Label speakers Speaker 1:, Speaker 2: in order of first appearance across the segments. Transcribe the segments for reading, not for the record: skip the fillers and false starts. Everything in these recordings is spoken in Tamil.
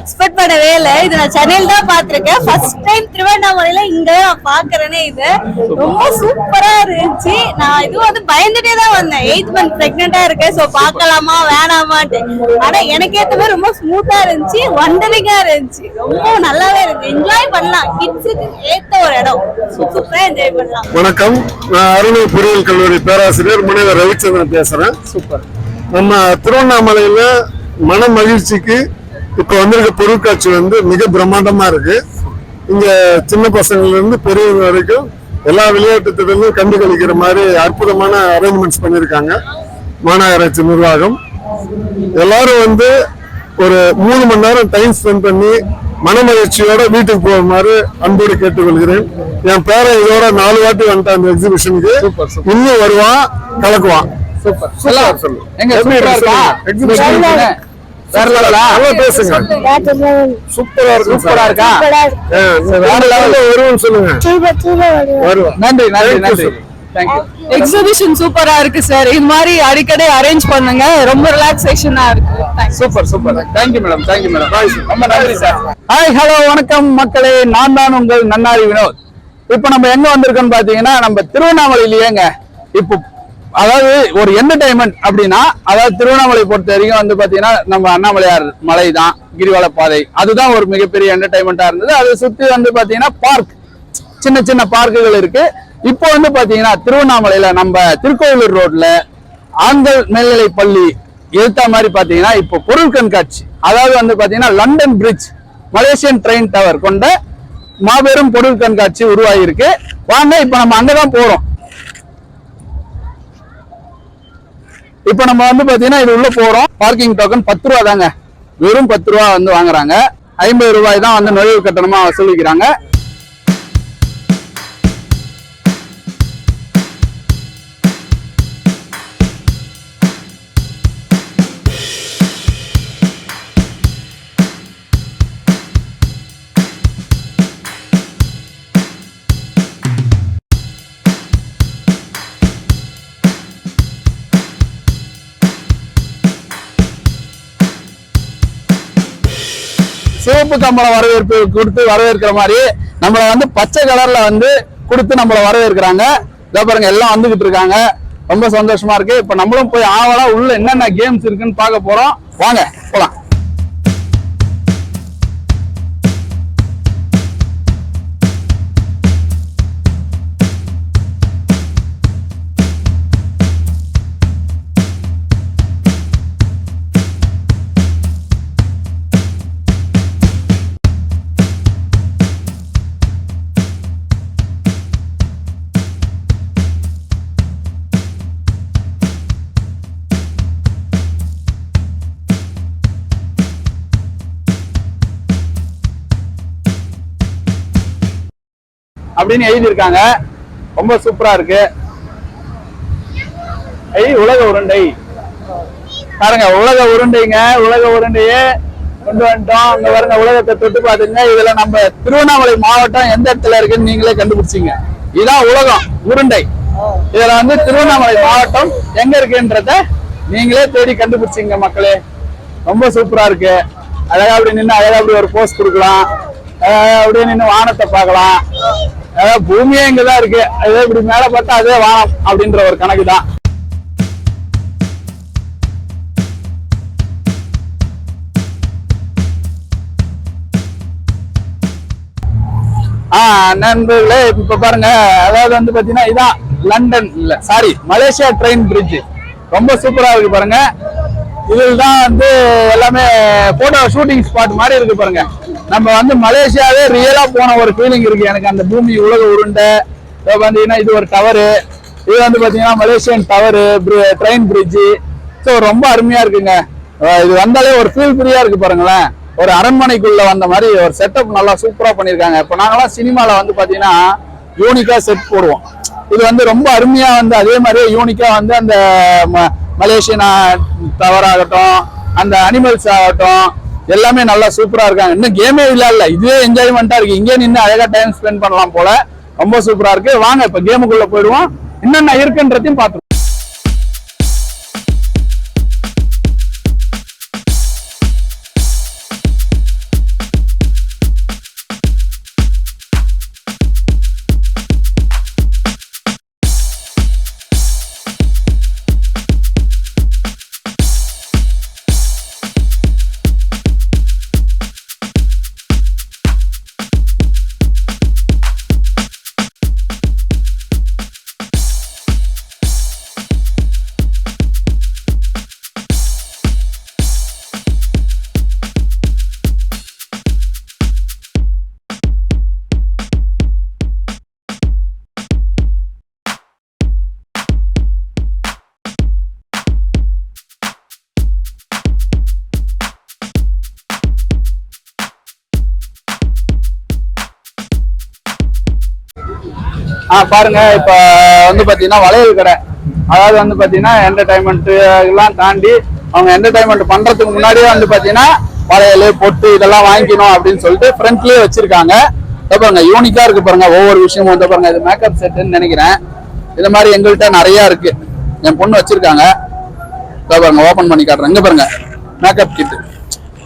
Speaker 1: எக்ஸ்பெக்ட் பண்ணவே இல்ல. இது நான் சென்னையில தான் பாத்திருக்கேன். ஃபர்ஸ்ட் டைம் திருவண்ணாமலையில இங்க நான் பாக்குறேனே. இது ரொம்ப சூப்பரா இருந்துச்சு. நான் இது வந்து பயந்துட்டே தான் வந்தேன். 8th month பிரெக்னெண்டா இருக்கேன். சோ பாக்கலாமா வேணாமான்னு. ஆனா எனக்கு ஏத்த மாதிரி ரொம்ப ஸ்மூத்தா இருந்துச்சு, வண்டரிங்கா இருந்துச்சு. ரொம்ப நல்லாவே இருக்கு. என்ஜாய் பண்ணலாம். கிட்ஸுக்கு ஏத்த ஒரு இடம். சூப்பரா என்ஜாய் பண்ணலாம்.
Speaker 2: வணக்கம், நான் அருணை பொறியியல் கல்லூரி பேராசிரியர் முனைவர் ரவிச்சந்திரன் பேசுறேன்.
Speaker 3: சூப்பர்.
Speaker 2: நம்ம திருவண்ணாமலையில மன மகிழ்ச்சிக்கு இப்ப வந்திருக்க பொருட்காட்சி வந்து மிக பிரம்மாண்டமா இருக்கு. இங்க சின்ன பசங்கள்ல இருந்து பெரியவங்க வரைக்கும் எல்லா விளையாட்டு திட்டங்களும் கண்டு கழிக்கிற மாதிரி அற்புதமான அரேஞ்ச்மெண்ட்ஸ் பண்ணியிருக்காங்க மாநகராட்சி நிர்வாகம். எல்லாரும் வந்து ஒரு 3 மணி நேரம் டைம் ஸ்பெண்ட் பண்ணி மன மகிழ்ச்சியோட வீட்டுக்கு போகுமாறு அன்போடு கேட்டுக்கொள்கிறேன். என் பேரை இதோட 4 வாட்டி வந்துட்டான் அந்த எக்ஸிபிஷனுக்கு. இன்னும் வருவான், கலக்குவான்.
Speaker 3: சூப்பர்.
Speaker 2: எங்க பேசுங்க. சூப்பரா இருக்கு.
Speaker 3: சூப்பரா இருக்கா?
Speaker 2: வேற லெவல்ல வருவோம் சொல்லுங்க.
Speaker 3: நன்றி நன்றி நன்றி.
Speaker 1: எக்ஸிபிஷன் சூப்பரா இருக்கு சார். இது மாதிரி அடிக்கடி அரேஞ்ச் பண்ணுங்க. ரொம்ப ரிலாக்ஸேஷனா இருக்கு.
Speaker 3: Super super. Thank you madam, thank you madam. ரொம்ப நன்றி சார். ஹாய் ஹலோ வணக்கம் மக்களே, நான் தான் உங்கள் நன்னாரி வினோத். இப்போ நம்ம எங்க வந்திருக்கோம்னு பாத்தீங்கன்னா நம்ம திருவண்ணாமலையிலேயேங்க. இப்போ அதாவது ஒரு என்டர்டைன்மெண்ட் அப்படின்னா, அதாவது திருவண்ணாமலை பொறுத்த வரைக்கும் வந்து பாத்தீங்கன்னா நம்ம அண்ணாமலையார் மலை தான், கிரிவல பாதை, அதுதான் ஒரு மிகப்பெரிய என்டர்டைன்மெண்டா இருந்தது. அதை சுத்தி வந்து பாத்தீங்கன்னா பார்க், சின்ன சின்ன பார்க்குகள் இருக்கு. இப்போ வந்து பாத்தீங்கன்னா திருவண்ணாமலையில நம்ம திருக்கோவிலூர் ரோட்ல ஆண்கள் மேல்நிலை பள்ளி எழுத்தா மாதிரி பாத்தீங்கன்னா இப்போ பொருள் கண்காட்சி, அதாவது வந்து பாத்தீங்கன்னா London bridge, Malaysian train tower கொண்ட மாபெரும் பொருள் கண்காட்சி உருவாகி இருக்கு. வாங்க இப்ப நம்ம அங்கதான் போறோம். இப்ப நம்ம வந்து பாத்தீங்கன்னா இது உள்ள போறோம். பார்க்கிங் டோக்கன் 10 ரூபா தாங்க, வெறும் 10 ரூபா வந்து வாங்குறாங்க. 50 ரூபாய் தான் வந்து நுழைவு கட்டணமா வசூலிக்கிறாங்க. சிவப்பு கம்பளம் வரவேற்பு கொடுத்து வரவேற்கிற மாதிரி நம்மளை வந்து பச்சை கலர்ல வந்து கொடுத்து நம்மளை வரவேற்கிறாங்க. இதை பாருங்க, எல்லாம் வந்துகிட்டு இருக்காங்க. ரொம்ப சந்தோஷமா இருக்கு. இப்ப நம்மளும் போய் ஆவலா உள்ள என்னென்ன கேம்ஸ் இருக்குன்னு பார்க்க போறோம். வாங்க போலாம். அப்படின்னு எழுதியிருக்காங்க. ரொம்ப சூப்பரா இருக்கு. உலக உருண்டை பாருங்க, உலக உருண்டைங்க. உலக உருண்டையே கொண்டு வந்துட்டோம். அங்க பாருங்க, உலகத்தை தொட்டு பாத்துங்க. இதுல நம்ம திருவண்ணாமலை மாவட்டம் எந்த இடத்துல இருக்குன்னு நீங்களே கண்டுபிடிச்சிங்க. இதுதான் உலகம் உருண்டை. இதுல வந்து திருவண்ணாமலை மாவட்டம் எங்க இருக்குன்றத நீங்களே தேடி கண்டுபிடிச்சிங்க மக்களே. ரொம்ப சூப்பரா இருக்கு. அழகா அப்படி நின்று அழகா அப்படி ஒரு போஸ்ட் கொடுக்கலாம். அப்படியே நின்று வானத்தை பார்க்கலாம். பூமியே இங்கதான் இருக்கு. அதே இப்படி மேல பார்த்தா அதே வானம் அப்படின்ற ஒரு கணக்கு தான். நண்பர்களே, இப்ப பாருங்க, அதாவது வந்து பாத்தீங்கன்னா இதான் லண்டன் இல்ல சாரி மலேசியா ட்ரெயின் பிரிட்ஜ். ரொம்ப சூப்பரா இருக்கு பாருங்க. இதில் தான் வந்து எல்லாமே போட்டோ ஷூட்டிங் ஸ்பாட் மாதிரி இருக்கு பாருங்க. நம்ம வந்து மலேசியாவே ரியலா போன ஒரு ஃபீலிங் இருக்கு எனக்கு. அந்த பூமி உலக உருண்டை பாத்தீங்கன்னா இது ஒரு டவரு, இது வந்து பாத்தீங்கன்னா Malaysian tower, train bridge. So ரொம்ப அருமையா இருக்குங்க. இது வந்தாலே ஒரு ஃபீல் ஃப்ரீயா இருக்கு பாருங்களேன். ஒரு அரண்மனைக்குள்ள வந்த மாதிரி ஒரு செட்டப் நல்லா சூப்பரா பண்ணிருக்காங்க. இப்போ நாங்கெல்லாம் சினிமால வந்து பாத்தீங்கன்னா யூனிக்கா செட் போடுவோம். இது வந்து ரொம்ப அருமையா வந்து அதே மாதிரியே யூனிக்கா வந்து அந்த மலேசியன் டவர் ஆகட்டும், அந்த அனிமல்ஸ் ஆகட்டும், எல்லாமே நல்லா சூப்பரா இருக்காங்க. இன்னும் கேமே இல்ல, இதுவே என்ஜாய்மெண்டா இருக்கு. இங்கே நின்று அழகா டைம் ஸ்பெண்ட் பண்ணலாம் போல. ரொம்ப சூப்பரா இருக்கு. வாங்க இப்ப கேமுக்குள்ள போயிடுவோம். என்னென்ன இருக்குன்றதையும் பார்த்து. பாருங்க இப்ப வந்து பாத்தீங்கன்னா வளையல் கடை, அதாவது வந்து பாத்தீங்கன்னா என்டர்டைன்மெண்ட் எல்லாம் தாண்டி அவங்க என்டர்டைன்மெண்ட் பண்றதுக்கு முன்னாடியே வந்து பாத்தீங்கன்னா வளையல் பொட்டு இதெல்லாம் வாங்கிக்கணும் அப்படின்னு சொல்லிட்டு ஃப்ரண்ட்லயே வச்சிருக்காங்க. பாருங்க யூனிக்கா இருக்கு பாருங்க, ஒவ்வொரு விஷயமும் வந்து பாருங்க. இது மேக்கப் செட்டுன்னு நினைக்கிறேன். இந்த மாதிரி எங்கள்கிட்ட நிறைய இருக்கு, என் பொண்ணு வச்சிருக்காங்க. பாருங்க ஓபன் பண்ணி காட்டுறேன். இங்க பாருங்க மேக்கப் கிட்,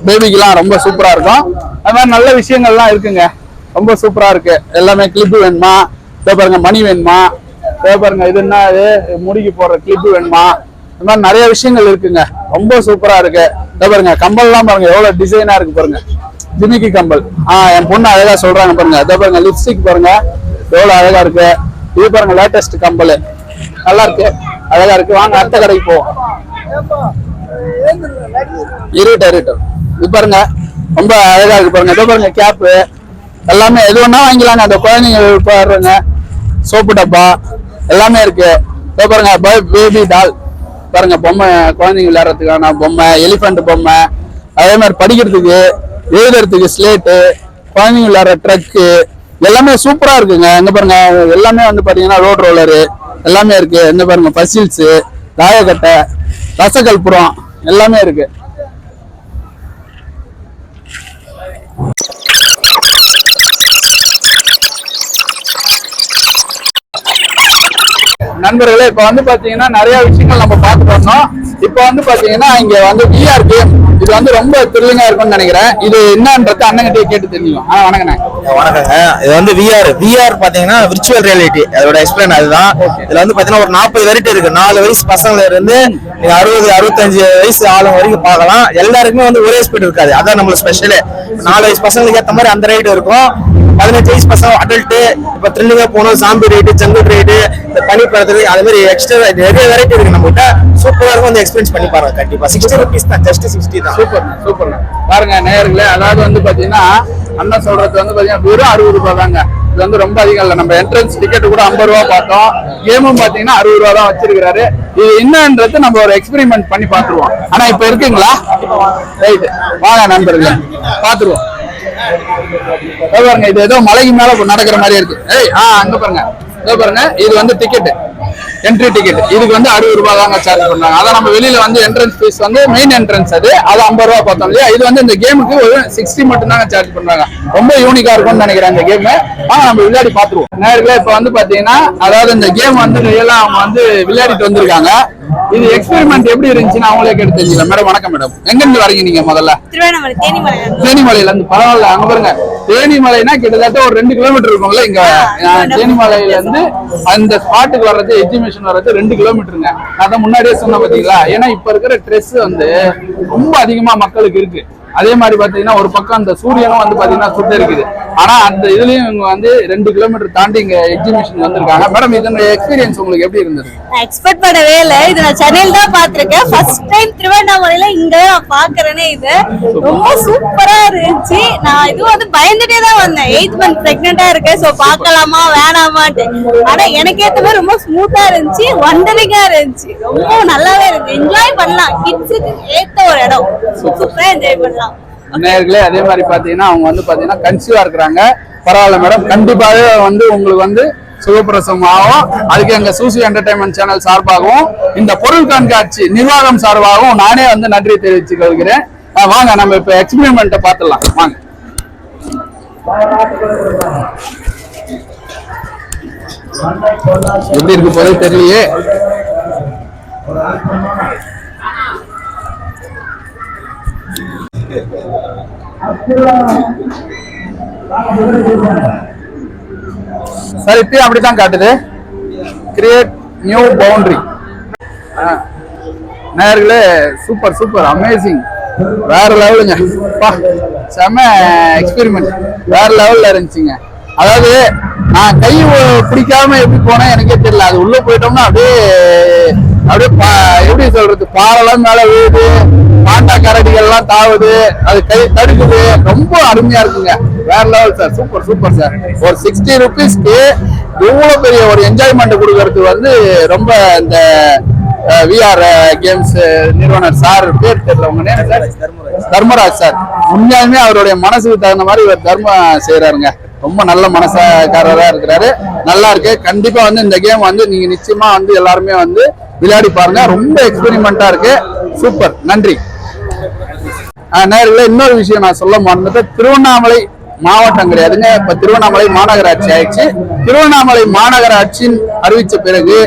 Speaker 3: பேபிக்கெல்லாம் ரொம்ப சூப்பரா இருக்கும். அது மாதிரி நல்ல விஷயங்கள்லாம் இருக்குங்க, ரொம்ப சூப்பரா இருக்கு. எல்லாமே கிளிப்பு வேணுமா, பாருங்க மணி வேணுமா, பாருங்க இது என்ன இது முடிக்கு போடுற கிளிப்பு வேணுமா, இந்த மாதிரி நிறைய விஷயங்கள் இருக்குங்க, ரொம்ப சூப்பரா இருக்கு. பாருங்க கம்பல்லாம் பாருங்க எவ்வளவு டிசைனா இருக்கு பாருங்க, ஜிமிக்கி கம்பல். என் பொண்ணு அழகா சொல்றாங்க பாருங்க. பாருங்க லிப்ஸ்டிக் பாருங்க எவ்வளவு அழகா இருக்கு. இது பாருங்க லேட்டஸ்ட் கம்பல், நல்லா இருக்கு, அழகா இருக்கு. வாங்க அடுத்த கடைக்கு போவோம். இது பாருங்க ரொம்ப அழகா இருக்கு பாருங்க. பாருங்க கேப்பு எல்லாமே எது ஒண்ணா வாங்கிக்கலாங்க. அந்த குழந்தைங்க பாருங்க சோப்பு டப்பா எல்லாமே இருக்கு. பாருங்க பேபி டால் பாருங்க, பொம்மை குழந்தைங்க விளையாடுறதுக்கான பொம்மை, எலிஃபண்ட் பொம்மை, அதே மாதிரி படிக்கிறதுக்கு எழுதுறதுக்கு ஸ்லேட்டு, குழந்தைங்க விளையாடுற ட்ரக்கு எல்லாமே சூப்பரா இருக்குங்க. எங்க பாருங்க எல்லாமே வந்து பாத்தீங்கன்னா ரோட் ரோலரு எல்லாமே இருக்கு. எங்க பாருங்க பசில்ஸ், தாயக்கட்டை, ரசகல்புரம் எல்லாமே இருக்கு. நண்பர்களே இப்ப வந்து பாத்தீங்கன்னா நிறைய விஷயங்கள் நம்ம பார்த்துட்டு வந்தோம். இப்ப வந்து பாத்தீங்கன்னா இங்க வந்து VR கேம், இது வந்து ரொம்ப த்ரில்லிங்கா இருக்கும்னு நினைக்கிறேன். இது என்னன்றது அண்ணன்கிட்டயே கேட்டு தெரிஞ்சுக்கும். வணக்கண்ணே.
Speaker 4: வணக்கங்க. இது வந்து VR பாத்தீங்கன்னா விர்ச்சுவல் ரியாலிட்டி, அதோட எக்ஸ்பிளைன் அதுதான். இதுல வந்து பாத்தீங்கன்னா ஒரு 40 வெரைட்டி இருக்கு. 4 வயசு பசங்கள்ல இருந்து 60, 65 வயசு ஆளுங்க வரைக்கும் பார்க்கலாம். எல்லாருக்குமே வந்து ஒரே ஸ்பீட் இருக்காது, அதான் நம்மளுக்கு ஸ்பெஷலு. 4 வயசு பசங்களுக்கு ஏற்ற மாதிரி அந்த ரைடு இருக்கும். 15 வயசு பசங்க அடல்ட் இப்ப த்ரில்லிங்கா போகணும், சாம்பி ரைடு, ஜங்கிள் ரைடு, இந்த பனி பறதுக்கு, அது மாதிரி எக்ஸ்ட்ரா நிறைய வெரைட்டி இருக்கு நம்ம கிட்ட. சூப்பரா இருக்கும், வந்து எக்ஸ்பீரியன்ஸ் பண்ணி பாருங்க. கண்டிப்பா 60 rupees தான், ஜஸ்ட் 60 தான்.
Speaker 3: Super super. பாருங்க நேயர்களே, அதாவது வந்து பாத்தீங்கன்னா அண்ணன் சொல்றது வந்து பாத்தீங்கன்னா வெறும் 60 ரூபாய் தாங்க. இது வந்து ரொம்ப அதிகம் இல்ல. நம்ம என்ட்ரன்ஸ் டிக்கெட் கூட 50 ரூபா பார்த்தோம், கேமும் பாத்தீங்கன்னா 60 ரூபா தான் வச்சிருக்காரு. இது என்னன்றது நம்ம ஒரு எக்ஸ்பெரிமெண்ட் பண்ணி பாத்துருவோம். ஆனா இப்ப இருக்குங்களா? ரைட், வாங்க நண்பர்களே பாத்துருவோம். பாருங்க இது ஏதோ மலைக்கு மேல நடக்கிற மாதிரி இருக்கு. அங்க பாருங்க, பாருங்க இது வந்து டிக்கெட், என்ட்ரி டிக்கெட். இதுக்கு வந்து 60 ரூபாய் தாங்க சார்ஜ் பண்றாங்க. அதான் நம்ம வெளியில வந்து என்ட்ரன்ஸ் ஃபீஸ் வந்து மெயின் என்ட்ரன்ஸ் அது 50 ரூபாய் பார்த்தோம் இல்லையா. இது வந்து இந்த கேமுக்கு ஒரு 60 மட்டும் தாங்க சார்ஜ் பண்றாங்க. ரொம்ப யூனிக்கா இருக்கும்னு நினைக்கிறேன் இந்த கேம். நம்ம விளையாடி பாத்துருவோம். நேர்களே இப்ப வந்து பாத்தீங்கன்னா அதாவது இந்த கேம் வந்து ரியலா அவங்க வந்து விளையாடிட்டு வந்திருக்காங்க. இது எக்ஸ்பெரிமெண்ட் எப்படி இருந்துச்சுன்னு அவங்களே கேட்டு தெரிஞ்சுக்கலாம். மேடம் வணக்கம் மேடம், எங்க இருந்து வரீங்க நீங்க? முதல்ல
Speaker 1: திருவண்ணாமலை, தேனிமலை.
Speaker 3: தேனிமலையில இருந்து. பரவாயில்ல, அங்க பாருங்க தேனிமலைனா கிட்டத்தட்ட ஒரு 2 கிலோமீட்டர் இருக்கும்ல இங்க. தேனிமலையில இருந்து அந்த ஸ்பாட்டுக்கு வர்றது, எக்ஸிபிஷன் வர்றது 2 கிலோமீட்டருங்க. அதான் முன்னாடியே சொன்ன பாத்தீங்களா. ஏன்னா இப்ப இருக்கிற ஸ்ட்ரெஸ் வந்து ரொம்ப அதிகமா மக்களுக்கு இருக்கு. அதே மாதிரி பாத்தீங்கன்னா ஒரு பக்கம் அந்த சூரியனும் வந்து பாத்தீங்கன்னா சுட்டு இருக்குது. ஆனா அந்த இதுலயும் இவங்க வந்து 2 கிலோமீட்டர் தாண்டி இங்க எக்ஸிபிஷன் வந்திருக்காங்க. மேடம் இதோட எக்ஸ்பீரியன்ஸ் உங்களுக்கு எப்படி இருந்தது?
Speaker 1: நான் எக்ஸ்பெக்ட் பண்ணவே இல்லை. இது நான் சென்னையில தான் பாத்திருக்கேன். ஃபர்ஸ்ட் டைம் திருவண்ணாமலையில இங்க நான் பாக்குறேனே. இது ரொம்ப சூப்பரா இருந்துச்சு. நான் இது வந்து பயந்துட்டே தான் வந்தேன். 8th month பிரெக்னெண்டா இருக்கேன், சோ பாக்கலாமா வேணாமான்ட்டு. ஆனா எனக்கு ஏத்த மாதிரி ரொம்ப ஸ்மூத்தா இருந்துச்சு, வண்டரிங்கா இருந்துச்சு, ரொம்ப நல்லாவே இருக்கு. என்ஜாய் பண்ணலாம், கிட்ஸுக்கு ஏத்த ஒரு இடம், சூப்பரா என்ஜாய் பண்ணலாம்.
Speaker 3: நேயர்களே அதே மாதிரி பாத்தீங்கன்னா அவங்க வந்து பாத்தீங்கன்னா கன்சீவா இருக்கிறாங்க. பரவாயில்ல மேடம், கண்டிப்பாக வந்து உங்களுக்கு வந்து சுகப்பிரசவம் ஆகும். அதுக்கு எங்க சூசி என்டர்டைன்மெண்ட் சேனல் சார்பாகவும் இந்த பொருள் கண்காட்சி நிர்வாகம் சார்பாகவும் நானே வந்து நன்றி தெரிவித்துக் கொள்கிறேன். வாங்க நம்ம இப்ப எக்ஸ்பெரிமெண்ட்டை பார்த்துடலாம். வாங்க. எப்படி இருக்கு போதே தெரியலையே. சார் இப்பயும் அப்படித்தான் காட்டுது. Create new boundary. நேயர்களே சூப்பர் சூப்பர் அமேசிங், வேற லெவலுங்க. செம எக்ஸ்பெரிமெண்ட், வேற லெவல்ல இருந்துச்சுங்க. அதாவது நான் கை பிடிக்காம எப்படி போனேன் எனக்கே தெரியல. அது உள்ள போயிட்டோம்னா அப்படியே எப்படி சொல்றது, பாறைலாம் மேல விழுது, பாண்டா கரடிகள் எல்லாம் தாவுது, அது கை தடுக்குது. ரொம்ப அருமையா இருக்குங்க, வேற level sir. Super super sir. ஒரு 60 rupeesக்கு இவ்வளவு பெரிய ஒரு என்ஜாய்மெண்ட் கொடுக்கறது வந்து ரொம்ப இந்த VR கேம்ஸ் நிறுவனர் சார் பேர் தெரியல, உங்க நேம் சார்? தர்மராஜ் சார். உண்மையாலுமே அவருடைய மனசுக்கு தகுந்த மாதிரி இவர் தர்மம் செய்யறாருங்க. ரொம்ப நல்ல மனசாக்காரரா இருக்கிறாரு. நல்லா இருக்கு. கண்டிப்பா வந்து இந்த கேம் வந்து நீங்க நிச்சயமா வந்து எல்லாருமே வந்து விளையாடி பாருங்க. ரொம்ப எக்ஸ்பெரிமெண்டா இருக்கு. சூப்பர், நன்றி. நேரில் இன்னொரு விஷயம் நான் சொல்ல மறந்துட்டேன். திருவண்ணாமலை மாவட்டம் கிடையாதுங்க, இப்ப திருவண்ணாமலை மாநகராட்சி ஆயிடுச்சு. திருவண்ணாமலை மாநகராட்சின்னு அறிவிச்ச பிறகு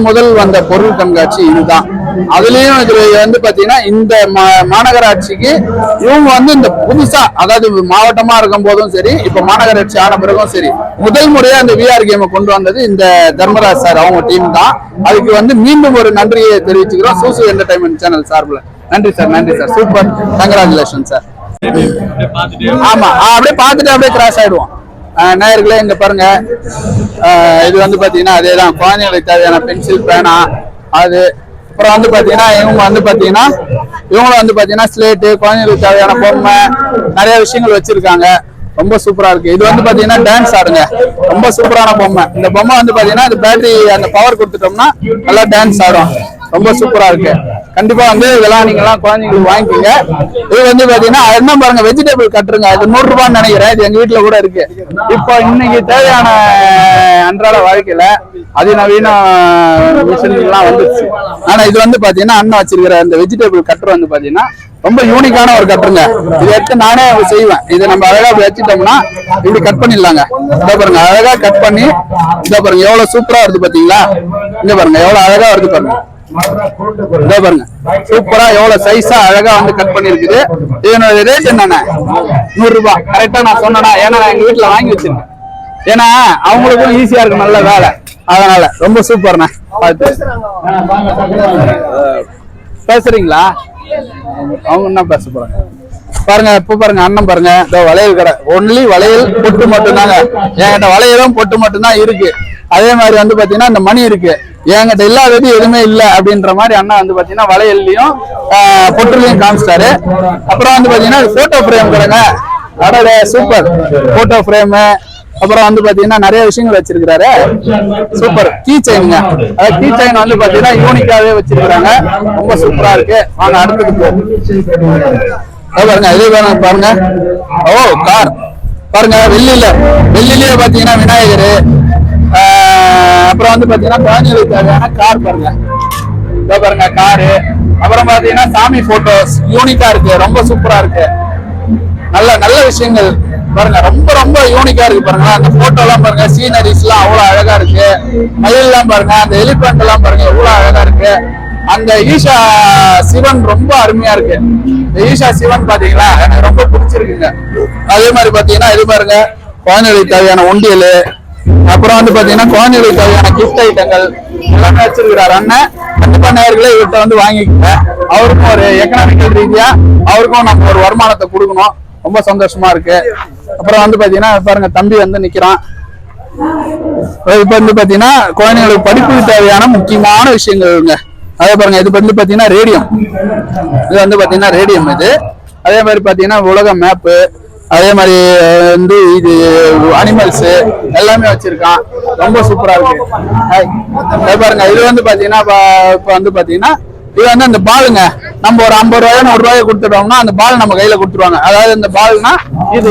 Speaker 3: முதல் வந்த பொருள் கண்காட்சி இதுதான். அதுலயும் இதுல வந்து பாத்தீங்கன்னா இந்த மாநகராட்சிக்கு இவங்க வந்து இந்த புதுசா, அதாவது மாவட்டமா இருக்கும் போதும் சரி, இப்ப மாநகராட்சி ஆன பிறகும் சரி, முதல் முறையா இந்த விஆர் கேமை கொண்டு வந்தது இந்த தர்மராஜ் சார் அவங்க டீம் தான். அதுக்கு வந்து மீண்டும் ஒரு நன்றியை தெரிவிச்சுக்கிறோம் சூசு என்டர்டைன்மெண்ட் சேனல் சார்பில். நன்றி சார், நன்றி சார், சூப்பர், கங்க்ராச்சுலேஷன் சார். ஆமா, அப்படியே பார்த்துட்டு அப்படியே கிராஸ் ஆயிடுவோம். நேயர்களே இங்க பாருங்க, இது வந்து பாத்தீங்கன்னா அதேதான், குழந்தைங்களுக்கு தேவையான பென்சில், பேனா, அது அப்புறம் வந்து பாத்தீங்கன்னா இவங்களும் வந்து பாத்தீங்கன்னா ஸ்லேட்டு, குழந்தைங்களுக்கு தேவையான பொம்மை, நிறைய விஷயங்கள் வச்சிருக்காங்க. ரொம்ப சூப்பரா இருக்கு. இது வந்து பாத்தீங்கன்னா டான்ஸ் ஆடுங்க, ரொம்ப சூப்பரான பொம்மை. இந்த பொம்மை வந்து பாத்தீங்கன்னா இது பேட்டரி அந்த பவர் கொடுத்துட்டோம்னா நல்லா டான்ஸ் ஆடும். ரொம்ப சூப்பரா இருக்கு. கண்டிப்பா வந்து இதெல்லாம் நீங்க எல்லாம் குழந்தைங்களுக்கு வாங்கிக்கோங்க. இது வந்து பாத்தீங்கன்னா என்ன பாருங்க, வெஜிடபிள் கட்டுருங்க. இது 100 ரூபான்னு நினைக்கிறேன். இது எங்க வீட்டுல கூட இருக்கு. இப்போ இன்னைக்கு தேவையான அன்றாட வாழ்க்கையில அதிநவீன மிஷின்லாம் வந்துருச்சு. ஆனா இது வந்து பாத்தீங்கன்னா அண்ணன் வச்சிருக்கிற இந்த வெஜிடபிள் கட்டர் வந்து பாத்தீங்கன்னா ரொம்ப யூனிக்கான ஒரு கட்டுருங்க. இதை எடுத்து நானே செய்வேன். இதை நம்ம அழகா வச்சுட்டோம்னா இப்படி கட் பண்ணிடலாங்க. இதை பாருங்க, அழகா கட் பண்ணி, இதை பாருங்க எவ்வளவு சூப்பரா வருது பாத்தீங்களா. இங்க பாருங்க எவ்வளவு அழகா வருது பாருங்க. இதோ பாருங்க சூப்பரா எவ்வளவு சைஸா அழகா வந்து கட் பண்ணி இருக்குது. இதனோட ரேட் என்னன்னா 100 ரூபாய். கரெக்டா நான் சொன்னேன்னா, ஏன்னா நான் எங்க வீட்டுல வாங்கி வச்சிருக்கேன். ஏன்னா அவங்களுக்கும் ஈஸியா இருக்கு, நல்ல வேலை. அதனால ரொம்ப சூப்பர்ண்ணா. பேசுறீங்களா? அவங்க என்ன பேச போறாங்க பாருங்க. இப்ப பாருங்க அண்ணன் பாருங்க, இதோ வளையல் கடை. ஒன்லி வளையல் பொட்டு மட்டும்தாங்க. என்கிட்ட வளையலும் பொட்டு மட்டும்தான் இருக்கு. அதே மாதிரி வந்து பாத்தீங்கன்னா இந்த மணி இருக்கு. என்கிட்ட இல்லாதது எதுவுமே இல்ல அப்படின்ற மாதிரி அண்ணா வந்து பாத்தீங்கன்னா வளையல்லையும் பொட்டுலையும் காமிச்சிட்டாரு. அப்புறம் வந்து பாத்தீங்கன்னா போட்டோ ஃப்ரேம் கடைங்க. அட சூப்பர், போட்டோ ஃப்ரேமு. அப்புறம் வந்து பாத்தீங்கன்னா நிறைய விஷயங்கள் வச்சிருக்காரு. சூப்பர். கீ செயினுங்க. அதாவது கீ செயின் வந்து பாத்தீங்கன்னா யூனிக்காவே வச்சிருக்காங்க. ரொம்ப சூப்பரா இருக்கு. வாங்க அடுத்தது பாருங்க. இதே பாருங்க. ஓ கார் பாருங்க. வெள்ளிலேயே பாத்தீங்கன்னா விநாயகர், அப்புறம் வந்து பாத்தீங்கன்னா குழந்தைகளுக்கு தேவையான கார் பாருங்க. இதோ பாருங்க காரு. அப்புறம் பாத்தீங்கன்னா சாமி போட்டோஸ் யூனிக்கா இருக்கு. ரொம்ப சூப்பரா இருக்கு. நல்ல விஷயங்கள் பாருங்க. ரொம்ப யூனிக்கா இருக்கு பாருங்க. அந்த போட்டோ எல்லாம் பாருங்க, சீனரிஸ் எல்லாம் அவ்வளவு அழகா இருக்கு. மயில் எல்லாம் பாருங்க, அந்த எலிபென்ட் எல்லாம் பாருங்க எவ்வளவு அழகா இருக்கு. அந்த ஈஷா சிவன் ரொம்ப அருமையா இருக்கு. இந்த ஈஷா சிவன் பாத்தீங்களா, எனக்கு ரொம்ப பிடிச்சிருக்குங்க. அதே மாதிரி பாத்தீங்கன்னா இது பாருங்க, குழந்தைகளுக்கு தேவையான உண்டியல், அப்புறம் வந்து பாத்தீங்கன்னா குழந்தைகளுக்கு தேவையான கிஃப்ட் ஐட்டங்கள் எல்லாமே வச்சிருக்கிறாரு அண்ணன். கண்டிப்பா நேயர்களே இவர்கிட்ட வந்து வாங்கிக்கோங்க. அவருக்கும் ஒரு எக்கனாமிக்கல் ரீதியா அவருக்கும் நம்ம ஒரு வருமானத்தை கொடுக்கணும். ரொம்ப சந்தோஷமா இருக்கு. அப்புறம் வந்து பாத்தீங்கன்னா பாருங்க, தம்பி வந்து நிக்கிறான். இப்ப வந்து பாத்தீங்கன்னா குழந்தைங்களுக்கு படிப்புக்கு தேவையான முக்கியமான விஷயங்கள்ங்க. அதே பாருங்க, இது வந்து பாத்தீங்கன்னா ரேடியம். இது வந்து பாத்தீங்கன்னா ரேடியம் இது. அதே மாதிரி பாத்தீங்கன்னா உலக மேப்பு, அதே மாதிரி வந்து இது அனிமல்ஸ் எல்லாமே வச்சிருக்கான். ரொம்ப சூப்பரா இருக்கு. பாருங்க, இது வந்து பாத்தீங்கன்னா இப்ப வந்து பாத்தீங்கன்னா இது வந்து அந்த பாலுங்க. நம்ம ஒரு 50 ரூபாயோ 100 ரூபாயோ கொடுத்துட்டோம்னா அந்த பால் நம்ம கையில கொடுத்துருவாங்க. அதாவது இந்த பால்னா இது,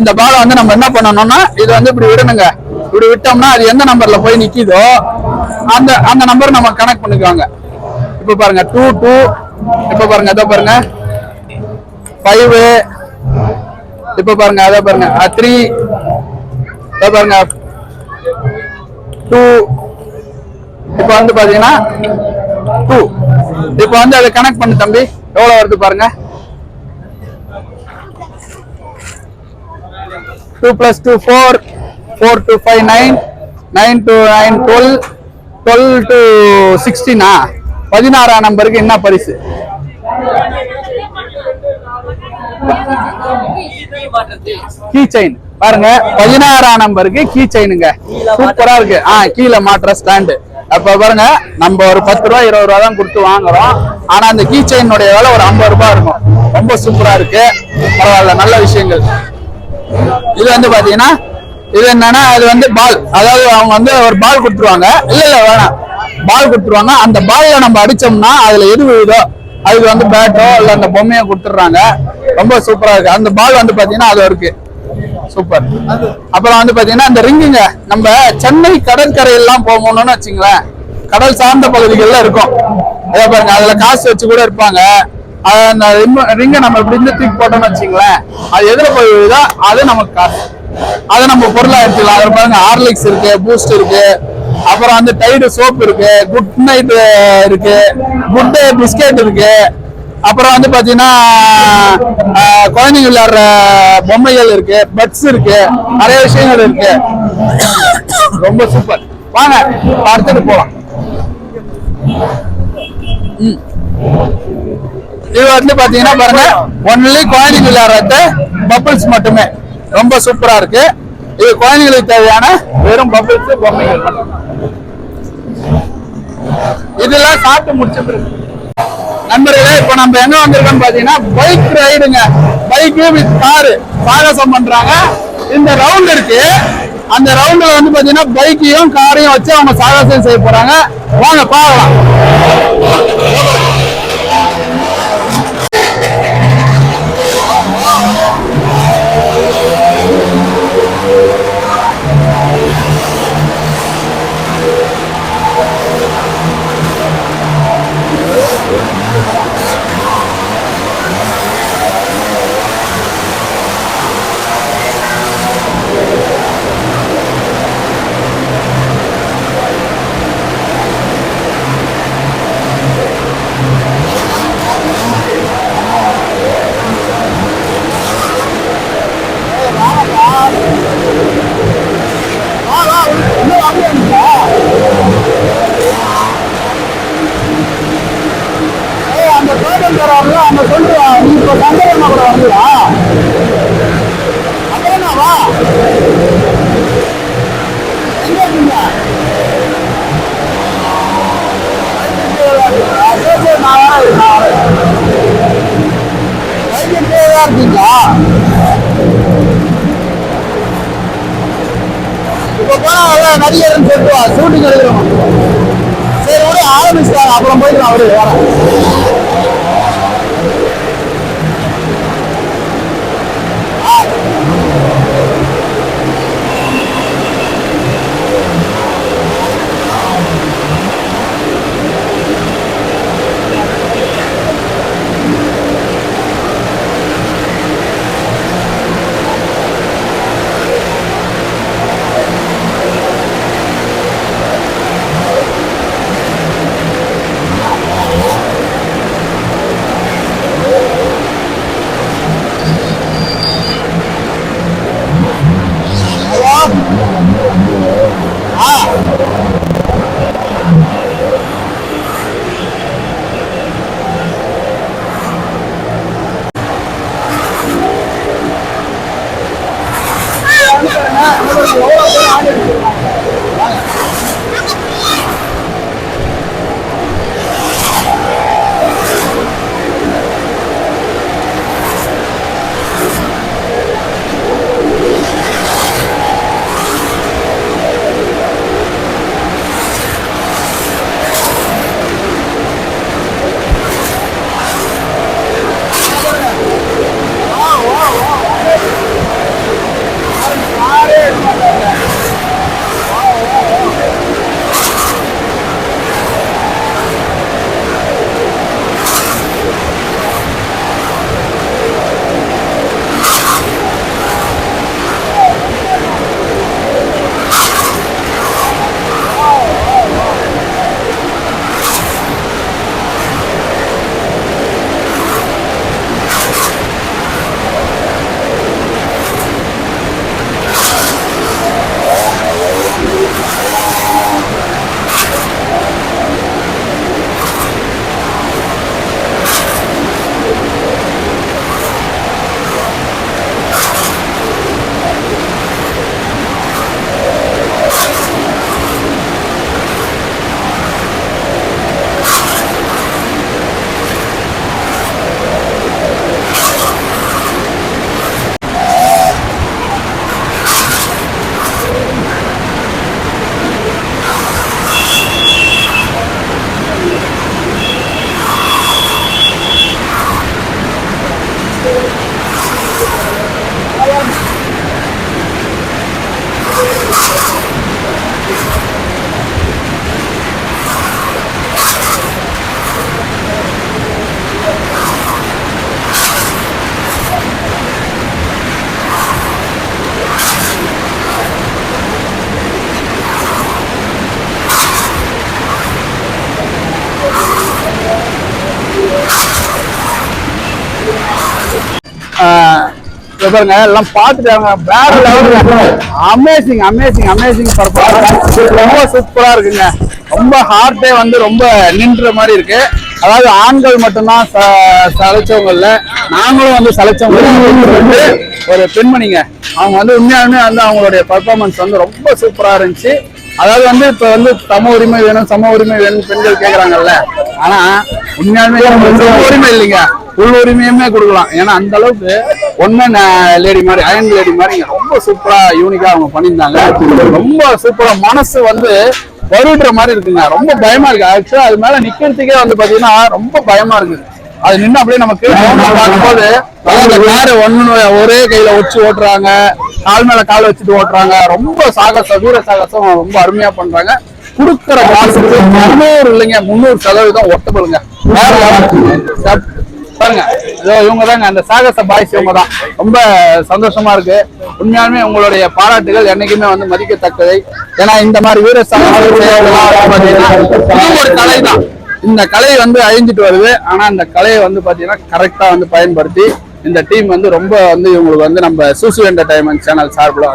Speaker 3: இந்த பால் வந்து நம்ம என்ன பண்ணணும்னா இது வந்து இப்படி விடணுங்க. இப்படி விட்டோம்னா அது எந்த நம்பர்ல போய் நிக்குதோ அந்த நம்பர் நம்ம கனெக்ட் பண்ணிக்குவாங்க. இப்ப பாருங்க 2 இப்ப பாருங்க இதோ பாருங்க 5, இப்ப பாருங்க அதோ பாருங்க 3, இதோ பாருங்க 2, இப்ப வந்து பாத்தீங்கன்னா 2. இப்ப வந்து அதை கனெக்ட் பண்ணு தம்பி, எவ்வளவு வருது பாருங்க. 2 + 2 4, 4 to 5 9, 9 to 9 12, 12 to 16. 16ஆம் நம்பருக்கு என்ன பரிசு? கீ செயின் பாருங்க. 16ஆம் நம்பருக்கு கீ செயினுங்க. சூப்பரா இருக்கு. கீழே மாற்ற ஸ்டாண்டு. அப்ப பாருங்க, நம்ம ஒரு 10 ரூபாய் 20 ரூபாய் தான் கொடுத்து வாங்குறோம். ஆனா அந்த கீ செயினுடைய விலை ஒரு 50 ரூபாய் இருக்கும். ரொம்ப சூப்பரா இருக்கு. பரவாயில்ல, நல்ல விஷயங்கள். இது வந்து பாத்தீங்கன்னா இது என்னன்னா, அது வந்து பால். அதாவது அவங்க வந்து ஒரு பால் கொடுத்துருவாங்க. இல்ல வேணாம், பால் கொடுத்துருவாங்க. அந்த பால்ல நம்ம அடிச்சோம்னா அதுல எது விழுதோ அதுக்கு வந்து பேட்டோ இல்ல அந்த பொம்மையோ கொடுத்துடுறாங்க. ரொம்ப சூப்பரா இருக்கு. அந்த பால் வந்து பாத்தீங்கன்னா அது இருக்கு. சூப்பர். அப்புறம் வந்து பாத்தீங்கன்னா இந்த ரிங்குங்க, நம்ம சென்னை கடற்கரை எல்லாம் போகணும்னு வச்சுங்களேன், கடல் சார்ந்த பகுதிகள்ல இருக்கும். அதே பாருங்க, அதுல காசு வச்சு கூட இருப்பாங்க. அந்த ரிங்கை நம்ம இப்படி இருந்து தூக்கி போட்டோம்னு வச்சுங்களேன், அது எதுல போய் விழுதோ அது நமக்கு காசு. அதை நம்ம பொருளா எடுத்துக்கலாம். அதுல பாருங்க ஹார்லிக்ஸ் இருக்கு, பூஸ்ட் இருக்கு, அப்புறம் வந்து டைடு சோப் இருக்கு, குட் நைட் இருக்கு, குட் டே பிஸ்கெட் இருக்கு, அப்புறம் வந்து பாத்தீங்கன்னா குழந்தைங்க விளையாடுற பொம்மைகள் இருக்கு, பட்ஸ் இருக்கு, நிறைய விஷயங்கள் இருக்கு. ரொம்ப சூப்பர். வாங்க பார்த்துட்டு போலாம். இது வந்து பாத்தீங்கன்னா பாருங்க, ஒன்லி குழந்தைங்க விளையாடுறது பபிள்ஸ் மட்டுமே. ரொம்ப சூப்பரா இருக்கு. இது குழந்தைங்களுக்கு தேவையான வெறும் பபிள்ஸ் பொம்மைகள். இதெல்லாம் சாப்பிட்டு முடிச்சு நண்பர்களே, இப்ப நம்ம எங்க வந்திருக்கோம்னு பாத்தீங்கன்னா பைக் ரைடுங்க. பைக்கு வித் காரு சாகசம் பண்றாங்க. இந்த ரவுண்ட் இருக்கு, அந்த ரவுண்ட்ல வந்து பாத்தீங்கன்னா பைக்கையும் காரையும் வச்சு அவங்க சாகசம் செய்ய போறாங்க. வாங்க பார்க்கலாம். அந்த சொல்றா, நீ இப்ப சந்தேகமா கூட வரலையா? அப்புறம் வா, எங்க இருக்கீங்க? இருக்கீங்களா? இப்ப போனா நடிகர்னு சொல்லிட்டு ஷூட்டிங் எடுக்கிறோம். சரி விட ஆரம்பிச்சுட்டாங்க, அப்புறம் போயிட்டு அவரு வரேன். பாருங்க எல்லாம் பார்த்துட்டாங்க. வேற level, amazing amazing amazing performance. ரொம்ப சூப்பரா இருக்குங்க. ரொம்ப ஹார்ட்டே வந்து ரொம்ப நின்ற மாதிரி இருக்கு. அதாவது ஆண்கள் மட்டும்தான் சலைச்சவங்க இல்ல, நாங்களும் வந்து சலைச்சவங்க. ஒரு பெண்மணிங்க அவங்க வந்து உண்மையாலுமே வந்து அவங்களுடைய பர்ஃபார்மன்ஸ் வந்து ரொம்ப சூப்பரா இருந்துச்சு. அதாவது வந்து இப்ப வந்து சம உரிமை வேணும் பெண்கள் கேக்குறாங்கல்ல, ஆனா உண்மையாலுமே சம உரிமை இல்லைங்க, உள் உரிமையுமே கொடுக்கலாம். ஏன்னா அந்த அளவுக்கு ஒன்னு லேடி மாதிரி அயன் லேடி மாதிரி ரொம்ப சூப்பரா யூனிக்கா அவங்க பண்ணியிருந்தாங்க. ரொம்ப சூப்பரா மனசு வந்து வருடுற மாதிரி இருக்குங்க. ரொம்ப பயமா இருக்கு. ஆக்சுவலா அது மேல நிக்கிறதுக்கே வந்து பாத்தீங்கன்னா ரொம்ப பயமா இருக்குது. அது நின்று அப்படியே நமக்கு பார்க்கும்போது காரு ஒரே கையில வச்சு ஓட்டுறாங்க, கால் மேல கால் வச்சுட்டு ஓட்டுறாங்க. ரொம்ப சாகசம், வீர சாகசம் ரொம்ப அருமையா பண்றாங்க. கொடுக்குற காசுக்கு 200 இல்லைங்க 300% ஒட்டப்படுங்க. பாருங்க இவங்க தாங்க அந்த சாகச பாய்ஸ், இவங்க தான். ரொம்ப சந்தோஷமா இருக்கு. உண்மையாலுமே உங்களுடைய பாராட்டுகள் என்னைக்குமே வந்து மதிக்கத்தக்கதை. ஏன்னா இந்த மாதிரி வீர சாகசம் ஒரு கலை தான். இந்த கலை வந்து அழிஞ்சிட்டு வருது. ஆனா இந்த கலையை வந்து பாத்தீங்கன்னா கரெக்டா வந்து பயன்படுத்தி இந்த டீம் வந்து ரொம்ப வந்து இவங்களுக்கு வந்து நம்ம சூசு என்டர்டைன்மெண்ட் சேனல் சார்பில்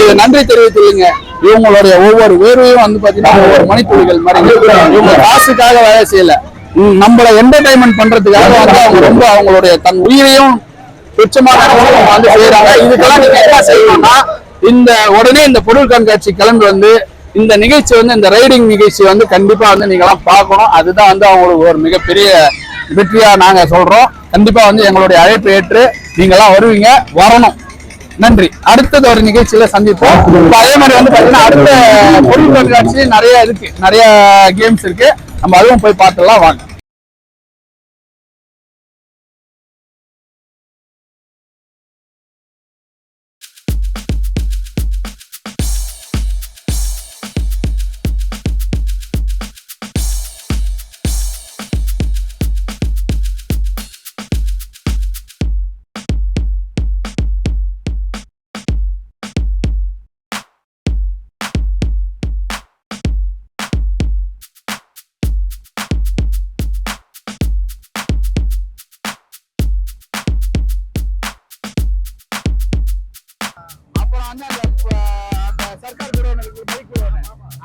Speaker 3: இது நன்றி தெரிவித்துள்ளீங்க. இவங்களுடைய ஒவ்வொரு வேர்வையும் வந்து பாத்தீங்கன்னா ஒவ்வொரு மணித்துளிகள் மாதிரி. இவங்க காசுக்காக வேலை செய்யல, நம்மளை என்டர்டைன்மெண்ட் பண்றதுக்காக வந்து அவங்க ரொம்ப அவங்களுடைய தன் உயிரையும் துச்சமான வந்து செய்யறாங்க. இதுக்கெல்லாம் நீங்க என்ன செய்யணும்னா இந்த உடனே இந்த பொருள் கண்காட்சி கிளம்பி வந்து இந்த நிகழ்ச்சி வந்து இந்த ரைடிங் நிகழ்ச்சி வந்து கண்டிப்பா வந்து நீங்களாம் பார்க்கணும். அதுதான் வந்து அவங்களுக்கு ஒரு மிகப்பெரிய வெற்றியா நாங்க சொல்றோம். கண்டிப்பா வந்து எங்களுடைய அழைப்பு ஏற்று நீங்களாம் வருவீங்க, வரணும். நன்றி. அடுத்தது ஒரு நிகழ்ச்சியில சந்திப்போம். அதே மாதிரி வந்து பாத்தீங்கன்னா அடுத்த பொருள் கண்காட்சி நிறைய இருக்கு, நிறைய கேம்ஸ் இருக்கு. நம்ம அதுவும் போய் பார்த்துலாம் வாங்க. அந்த சர்க்கார் குடோனுக்கு பைக்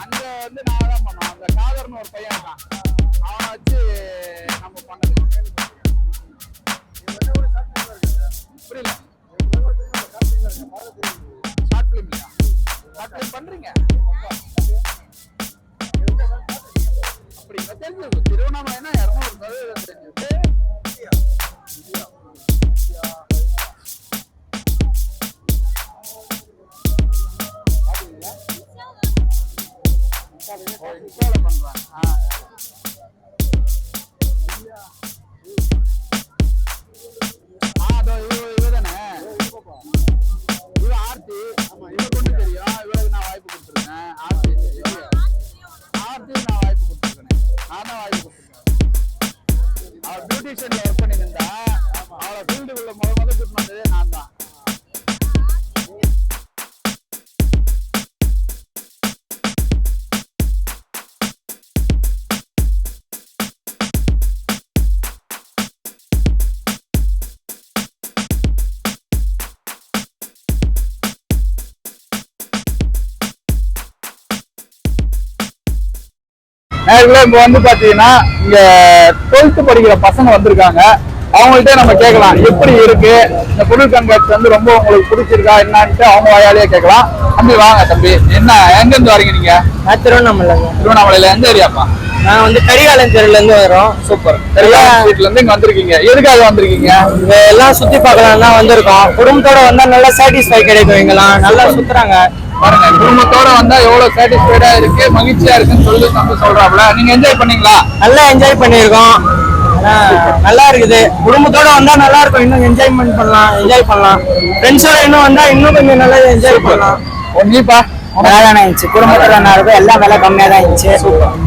Speaker 3: அங்க வந்து நான் தான் பண்ணோம். அந்த காதர்னு ஒரு பையன் இருக்கான், அவனை வச்சு நம்ம பண்ணது. புரியல, ஷார்ட் பிலிம் இல்லையா? ஷார்ட் பிலிம் பண்றீங்க அப்படி தெரிஞ்சு திருவண்ணாமலைனா 200% தெரிஞ்சு. ஒர்க் பண்ணிருந்தா அவளை ஃபீல்டுக்குள்ள முதல்ல கூட்டு வந்ததே நான் தான். இப்ப வந்து பாத்தீங்கன்னா இங்க 12th படிக்கிற பசங்க வந்திருக்காங்க. அவங்கள்ட்ட நம்ம கேட்கலாம் எப்படி இருக்கு இந்த பொருள் கண்காட்சி வந்து ரொம்ப உங்களுக்கு பிடிச்சிருக்கா என்னன்ட்டு அவங்க வாயாலேயே கேட்கலாம். தம்பி வாங்க தம்பி, என்ன எங்க இருந்து வரீங்க நீங்க? திருவண்ணாமலையில எந்த ஏரியாப்பா?
Speaker 5: நான் வந்து கரிகாலன் தெருல இருந்து வரோம்.
Speaker 3: சூப்பர். வீட்டுல இருந்து இங்க வந்திருக்கீங்க, எதுக்காக வந்திருக்கீங்க?
Speaker 5: இங்க எல்லாம் சுத்தி பார்க்கலாம் தான் வந்திருக்கோம். குடும்பத்தோட வந்தா நல்லா சாட்டிஸ்ஃபை கிடைக்கும். இங்கெல்லாம் நல்லா சுத்துறாங்க
Speaker 3: பாருங்க. குடும்பத்தோட வந்தா எவ்வளவு சாட்டிஸ்ஃபைடா இருக்கு, மகிழ்ச்சியா இருக்குன்னு சொல்லி நம்ம சொல்றாப்ல. நீங்க என்ஜாய் பண்ணீங்களா?
Speaker 5: நல்லா என்ஜாய் பண்ணிருக்கோம். நல்லா இருக்குது. குடும்பத்தோட வந்தா நல்லா இருக்கும், இன்னும் என்ஜாய்மெண்ட் பண்ணலாம், என்ஜாய் பண்ணலாம். ஃப்ரெண்ட்ஸோட இன்னும் வந்தா இன்னும் கொஞ்சம் நல்லா என்ஜாய் பண்ணலாம்.
Speaker 3: நீப்பா?
Speaker 5: நல்லா தானே இருந்துச்சு. குடும்பத்தோட நல்லா இருக்கும். எல்லாம் விலை கம்மியா தான் இருந்துச்சு.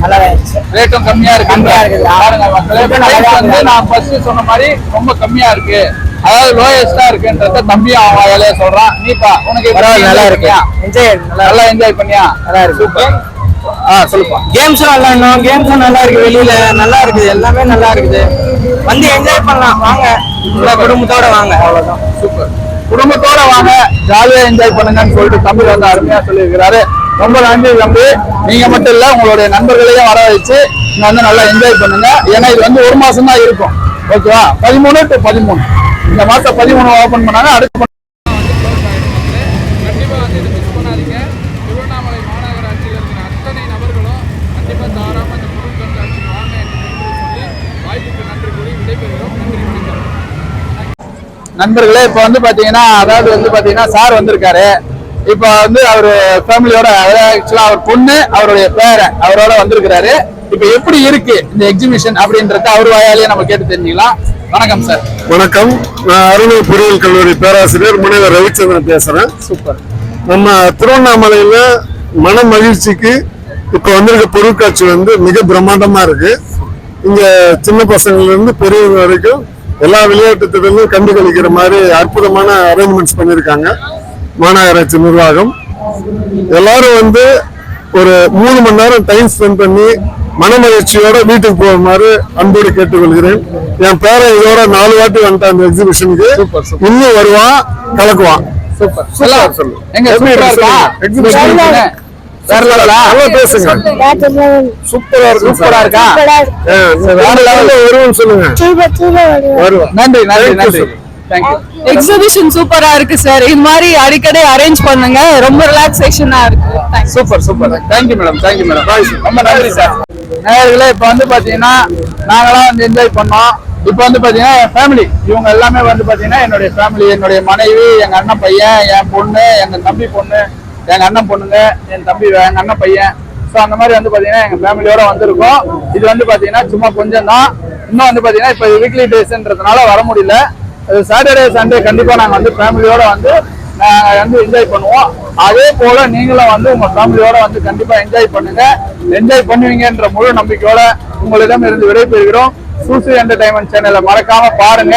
Speaker 5: நல்லா தான் இருந்துச்சு.
Speaker 3: ரேட்டும் கம்மியா இருக்கு.
Speaker 5: கம்மியா இருக்குது.
Speaker 3: பாருங்க மக்களே, நான் ஃபர்ஸ்ட் சொன்ன மாதிரி ரொம்ப கம்மியா இருக்கு, அதாவது லோயஸ்டா இருக்குன்றத தம்பி அவன் வேலையை சொல்றான். நீப்பா உனக்கு
Speaker 5: நல்லா இருக்கு.
Speaker 3: நல்லா என்ஜாய் பண்ணியா? நல்லா இருக்கு. சூப்பர். சொல்லுப்பா.
Speaker 5: கேம்ஸும் நல்லா கேம்ஸும் நல்லா இருக்கு. வெளியில நல்லா இருக்குது, எல்லாமே நல்லா இருக்குது. வந்து என்ஜாய் பண்ணலாம் வாங்க, உங்க குடும்பத்தோட வாங்க.
Speaker 3: அவ்வளவுதான். சூப்பர். குடும்பத்தோட வாங்க, ஜாலியா என்ஜாய் பண்ணுங்கன்னு சொல்லிட்டு தம்பி வந்து அருமையா சொல்லியிருக்கிறாரு. ரொம்ப நன்றி தம்பி. நீங்க மட்டும் இல்ல, உங்களுடைய நண்பர்களையும் வர வச்சு நீங்க வந்து நல்லா என்ஜாய் பண்ணுங்க. ஏன்னா இது வந்து 1 மாசம் தான் இருக்கும். ஓகேவா? 13 to 13 இந்த மாசம் 13 ஓபன் பண்ணாங்க. அடுத்து கண்டிப்பா வந்து இது மிஸ் பண்ணாதீங்க. திருவண்ணாமலை மாநகராட்சியில் இருக்கிற அத்தனை நபர்களும் கண்டிப்பா தாராளமா இந்த பொருள் கண்காட்சிக்கு வாங்க என்று சொல்லி வாய்ப்புக்கு நன்றி கூறி விடைபெறுகிறோம். நன்றி, வணக்கம். நண்பர்களே, இப்ப வந்து பாத்தீங்கன்னா அதாவது வந்து பாத்தீங்கன்னா சார் வந்திருக்காரு. இப்ப வந்து அவரு ஃபேமிலியோட, ஆக்சுவலா அவர் பொண்ணு அவருடைய பேரன் அவரோட வந்திருக்கிறாரு. இப்ப எப்படி இருக்கு இந்த எக்ஸிபிஷன் அப்படின்றத அவர் வாயாலேயே நம்ம கேட்டு தெரிஞ்சுக்கலாம். வணக்கம் சார்.
Speaker 2: வணக்கம். நான் அருணை பொறியியல் கல்லூரி பேராசிரியர் முனைவர் ரவிச்சந்திரன் பேசுறேன்.
Speaker 3: சூப்பர்.
Speaker 2: நம்ம திருவண்ணாமலையில மன மகிழ்ச்சிக்கு இப்ப வந்திருக்க பொருட்காட்சி வந்து மிக பிரம்மாண்டமா இருக்கு. இங்க சின்ன பசங்கள்ல இருந்து பெரியவங்க வரைக்கும் எல்லா விளையாட்டு திட்டங்களும் கண்டு கழிக்கிற மாதிரி அற்புதமான அரேஞ்ச்மெண்ட்ஸ் பண்ணியிருக்காங்க மாநகராட்சி நிர்வாகம். எல்லாரும் வந்து ஒரு 3 மணி நேரம் டைம் ஸ்பெண்ட் பண்ணி மனமகிழ்ச்சியோட வீட்டுக்கு போகுமாறு அன்போடு கேட்டுக்கொள்கிறேன். என் பேரன் இதோட 4 வாட்டி வந்துட்டான் அந்த எக்ஸிபிஷனுக்கு. இன்னும் வருவான், கலக்குவான்.
Speaker 3: சூப்பர். சொல்லு. எங்க சூப்பரா இருக்கா எக்ஸிபிஷன்? வேற லெவலா? பேசுங்க. சூப்பரா இருக்கு. சூப்பரா இருக்கா?
Speaker 2: வேற லெவல்ல வருவோம் சொல்லுங்க. வருவோம்.
Speaker 3: நன்றி நன்றி நன்றி. தேங்க்யூ.
Speaker 1: எக்ஸிபிஷன் சூப்பரா இருக்கு சார். இது மாதிரி அடிக்கடி அரேஞ்ச் பண்ணுங்க, ரொம்ப ரிலாக்ஸேஷனா இருக்கு.
Speaker 3: Super super. Thank you madam. Thank you madam. ரொம்ப நன்றி சார். நேயர்களே, இப்ப வந்து பாத்தீங்கன்னா நாங்களாம் வந்து என்ஜாய் பண்ணோம். இப்ப வந்து பாத்தீங்கன்னா என் ஃபேமிலி இவங்க எல்லாமே வந்து பாத்தீங்கன்னா என்னுடைய ஃபேமிலி, என்னுடைய மனைவி, எங்க அண்ணன் பையன், என் பொண்ணு, எங்க தம்பி பொண்ணு, எங்க அண்ணன் பொண்ணுங்க, என் தம்பி, எங்க அண்ணன் பையன். ஸோ அந்த மாதிரி வந்து பாத்தீங்கன்னா எங்க ஃபேமிலியோட வந்திருக்கோம். இது வந்து பாத்தீங்கன்னா சும்மா கொஞ்சம் தான். இன்னும் வந்து பாத்தீங்கன்னா இப்ப வீக்லி டேஸ்ன்றதுனால வர முடியல. சாட்டர்டே சண்டே கண்டிப்பா நாங்க வந்து ஃபேமிலியோட வந்து என்ஜாய் பண்ணுவோம். அதே போல நீங்களும் வந்து உங்க ஃபேமிலியோட வந்து கண்டிப்பா என்ஜாய் பண்ணுங்க. என்ஜாய் பண்ணுவீங்கன்ற முழு நம்பிக்கையோட உங்களிடம் இருந்து விடைபெறுகிறோம். சூசி என்டர்டைன்மெண்ட் சேனலை மறக்காம பாருங்க.